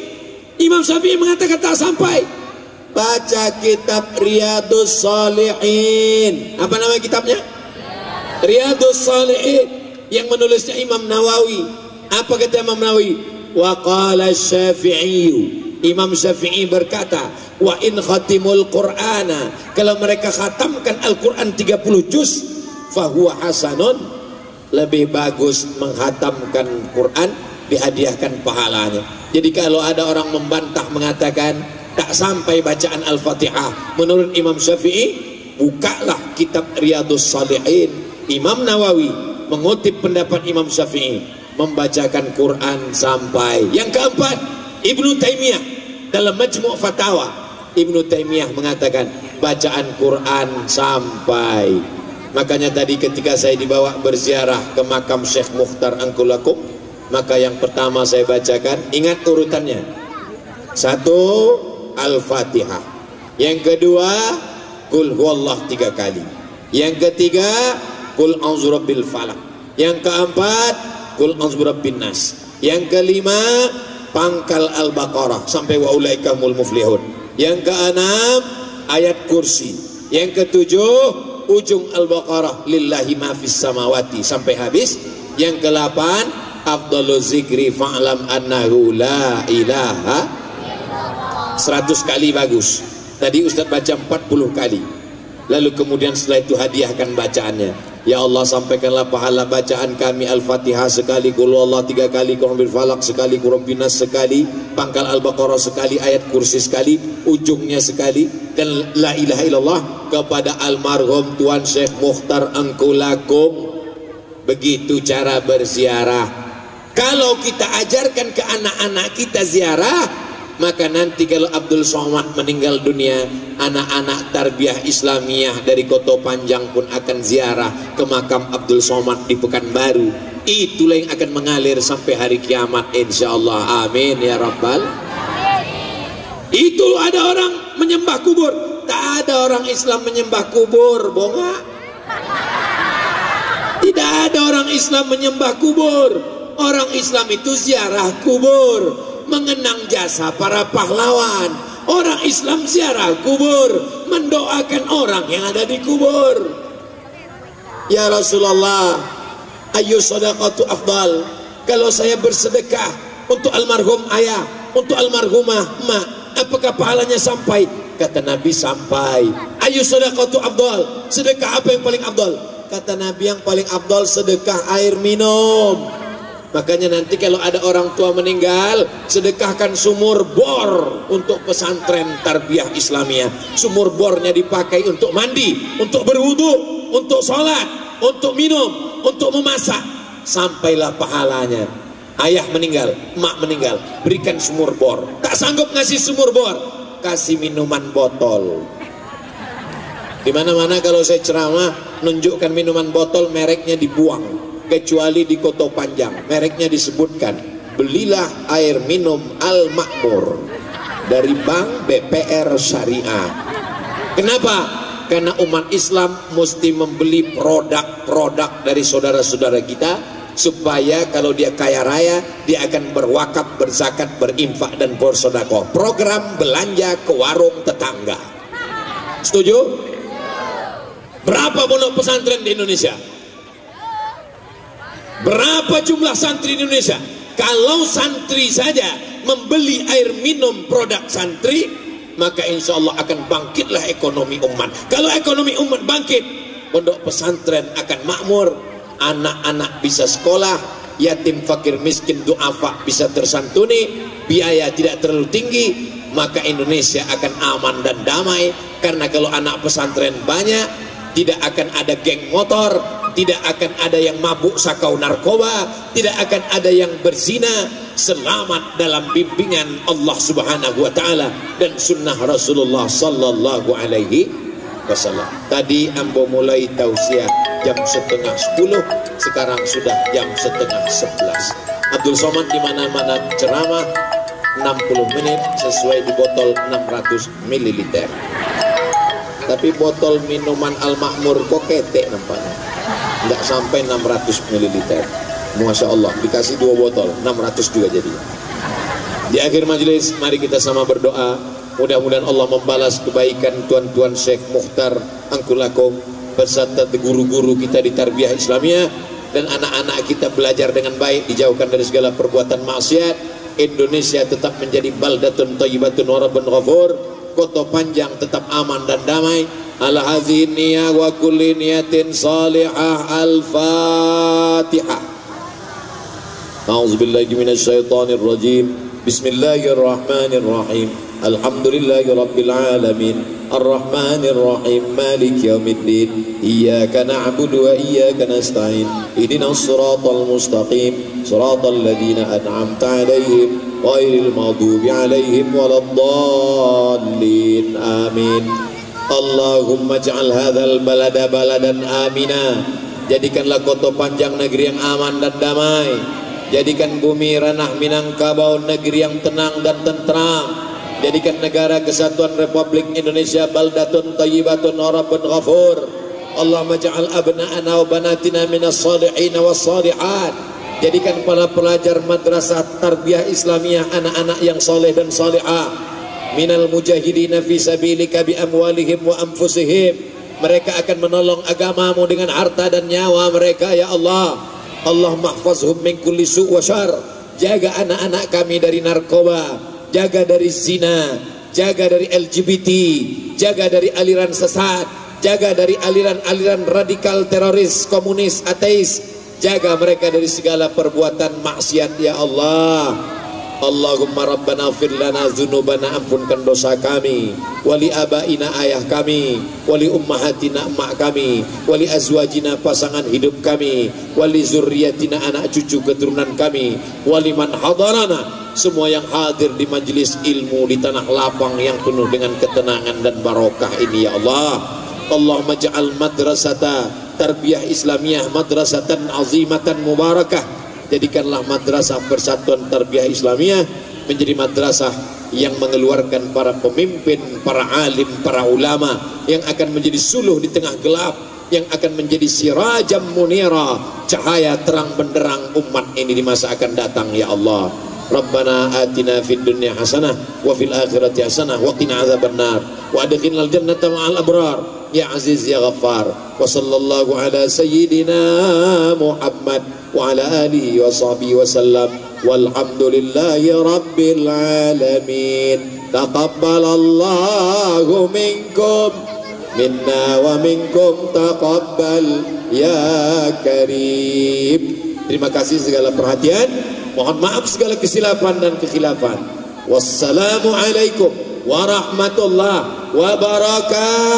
Imam Syafi'i mengatakan tak sampai. Baca kitab Riyadhus Shalihin. Apa nama kitabnya? Riyadhus Shalihin, yang menulisnya Imam Nawawi. Apa kata Imam Nawawi? Wa qala Syafi'i. Imam Syafi'i berkata, wa in khatimul Qur'ana, kalau mereka khatamkan Al-Quran 30 juz, fahuwa hasanun, lebih bagus menghatamkan Quran, dihadiahkan pahalanya. Jadi kalau ada orang membantah mengatakan tak sampai bacaan Al-Fatihah menurut Imam Syafi'i, bukalah kitab Riyadhus Shalihin. Imam Nawawi mengutip pendapat Imam Syafi'i, membacakan Quran sampai. Yang keempat, Ibnu Taimiyah dalam Majmu' Fatawa, Ibnu Taimiyah mengatakan bacaan Quran sampai. Makanya tadi ketika saya dibawa berziarah ke makam Syekh Mukhtar Angkulakum, maka yang pertama saya bacakan, ingat urutannya, 1 Al-Fatihah, yang kedua Qul huwallah 3 kali, yang ketiga Qul a'udzu birabbil falaq, yang keempat Qul a'udzu birabbin nas, yang kelima pangkal Al-Baqarah sampai wa ulaika humul muflihun, yang keenam ayat kursi, yang ketujuh ujung Al-Baqarah lillahi ma fis samawati sampai habis, yang ke-8 afdhalu zikri fa'lam annahu la ilaha 100 kali bagus. Tadi Ustaz baca 40 kali. Lalu kemudian setelah itu hadiahkan bacaannya. Ya Allah, sampaikanlah pahala bacaan kami Al-Fatihah sekali, Qul huwallah 3 kali, Qul a'udzu falaq sekali, Qul rabbin nas sekali, pangkal Al-Baqarah sekali, ayat kursi sekali, ujungnya sekali, dan la ilaha illallah kepada almarhum Tuan Syekh Mukhtar Angkulakum. Begitu cara berziarah. Kalau kita ajarkan ke anak-anak kita ziarah, maka nanti kalau Abdul Somad meninggal dunia, anak-anak tarbiyah Islamiyah dari Koto Panjang pun akan ziarah ke makam Abdul Somad di Pekanbaru. Itulah yang akan mengalir sampai hari kiamat, insyaallah. Amin ya rabbal. Itu ada orang menyembah kubur. Tak ada orang Islam menyembah kubur, bonga. Tidak ada orang Islam menyembah kubur. Orang Islam itu ziarah kubur, mengenang jasa para pahlawan. Orang Islam ziarah kubur, mendoakan orang yang ada di kubur. Ya Rasulullah, ayu sadaqatu afdal, kalau saya bersedekah untuk almarhum ayah, untuk almarhumah mak, apakah pahalanya sampai? Kata Nabi, sampai. Ayu sadaqatu afdal, sedekah apa yang paling afdal? Kata Nabi, yang paling afdal sedekah air minum. Makanya nanti kalau ada orang tua meninggal, sedekahkan sumur bor untuk pesantren tarbiyah Islamiyah. Sumur bornya dipakai untuk mandi, untuk berwudu, untuk sholat, untuk minum, untuk memasak. Sampailah pahalanya. Ayah meninggal, emak meninggal, berikan sumur bor. Tak sanggup ngasih sumur bor, kasih minuman botol. Di mana-mana kalau saya ceramah, nunjukkan minuman botol, mereknya dibuang. Kecuali di Koto Panjang, mereknya disebutkan. Belilah air minum Al-Makmur dari Bank BPR Syariah. Kenapa? Karena umat Islam mesti membeli produk-produk dari saudara-saudara kita, supaya kalau dia kaya raya, dia akan berwakaf, berzakat, berinfak, dan bersedekah. Program belanja ke warung tetangga. Setuju? Berapa pondok pesantren di Indonesia? Berapa jumlah santri di Indonesia? Kalau santri saja membeli air minum produk santri, maka insya Allah akan bangkitlah ekonomi umat. Kalau ekonomi umat bangkit, pondok pesantren akan makmur, anak-anak bisa sekolah, yatim fakir miskin duafa bisa tersantuni, biaya tidak terlalu tinggi, maka Indonesia akan aman dan damai. Karena kalau anak pesantren banyak, tidak akan ada geng motor, tidak akan ada yang mabuk sakau narkoba, tidak akan ada yang berzina. Selamat dalam bimbingan Allah Subhanahu wa taala dan sunnah Rasulullah sallallahu alaihi wasallam. Tadi ambo mulai tausiah jam setengah 10, sekarang sudah jam setengah 11. Abdul Somad di mana-mana ceramah 60 menit sesuai di botol 600 ml. Tapi botol minuman Al-Makmur kok ketek nampaknya, nggak sampai 600 ml. Masya Allah, dikasih 2 botol 600 juga jadi. Di akhir majelis mari kita sama berdoa, mudah-mudahan Allah membalas kebaikan tuan-tuan Syekh Mukhtar Angkulakom beserta guru-guru kita di tarbiyah Islamiyah, dan anak-anak kita belajar dengan baik, dijauhkan dari segala perbuatan maksiat. Indonesia tetap menjadi baldatun thayyibatun wa rabbun ghafur, kota Panjang tetap aman dan damai. Ala hadhihi niyah wa kulli niyatin salihah. Al-Fatihah. A'udzubillahi minasyaitonir rajim. Bismillahirrahmanirrahim. Alhamdulillahi rabbil alamin. Ar-Rahmanir Rahim. Maliki yaumiddin. Iyyaka na'budu wa iyyaka nasta'in. Ihdinas siratal mustaqim. Siratal ladzina an'amta 'alaihim ghairil maghdubi 'alaihim waladdallin. Amin. Allahumma ij'al hadzal balada baladan amina. Jadikanlah kota Panjang negeri yang aman dan damai. Jadikan bumi ranah Minangkabau negeri yang tenang dan tentram. Jadikan negara kesatuan Republik Indonesia baldatun thayyibatun wa rabbun ghafur. Allahumma ja'al abna'ana wa banatina minas salihin was salihat. Jadikan para pelajar madrasah tarbiyah Islamiyah anak-anak yang soleh dan salihah. Minal mujahidina fi sabilika bi amwalihim wa anfusihim. Mereka akan menolong agamamu dengan harta dan nyawa mereka ya Allah. Allahumma mahfazhum min kulli su' wa syar. Jaga anak-anak kami dari narkoba, jaga dari zina, jaga dari LGBT, jaga dari aliran sesat, jaga dari aliran-aliran radikal teroris, komunis, ateis. Jaga mereka dari segala perbuatan maksiat ya Allah. Allahumma rabbana fir lana dzunubana, ampunkan dosa kami, wali abaina ayah kami, wali ummahatina emak kami, wali azwajina pasangan hidup kami, wali zurriyatina anak cucu keturunan kami, wali man hadarana, semua yang hadir di majelis ilmu di tanah lapang yang penuh dengan ketenangan dan barokah ini ya Allah. Allahumma ja'al madrasata tarbiyah Islamiyah madrasatan azimatan mubarakah. Jadikanlah madrasah Persatuan Tarbiyah Islamiyah menjadi madrasah yang mengeluarkan para pemimpin, para alim, para ulama yang akan menjadi suluh di tengah gelap, yang akan menjadi sirajam munira, cahaya terang benderang umat ini di masa akan datang ya Allah. Rabbana atina fid dunya hasanah wa fil akhirati hasanah wa qina adzabannar wa adkhilnal jannata ma'al abrar ya aziz ya ghaffar. Wa sallallahu ala sayyidina Muhammad wa ala alihi wa sahbihi wa sallam walhamdulillahi rabbil alamin. Taqabbalallahu minkum minna wa minkum taqabbal ya karim. Terima kasih segala perhatian. Mohon maaf segala kesilapan dan kekhilafan. Wassalamualaikum warahmatullahi wabarakatuh.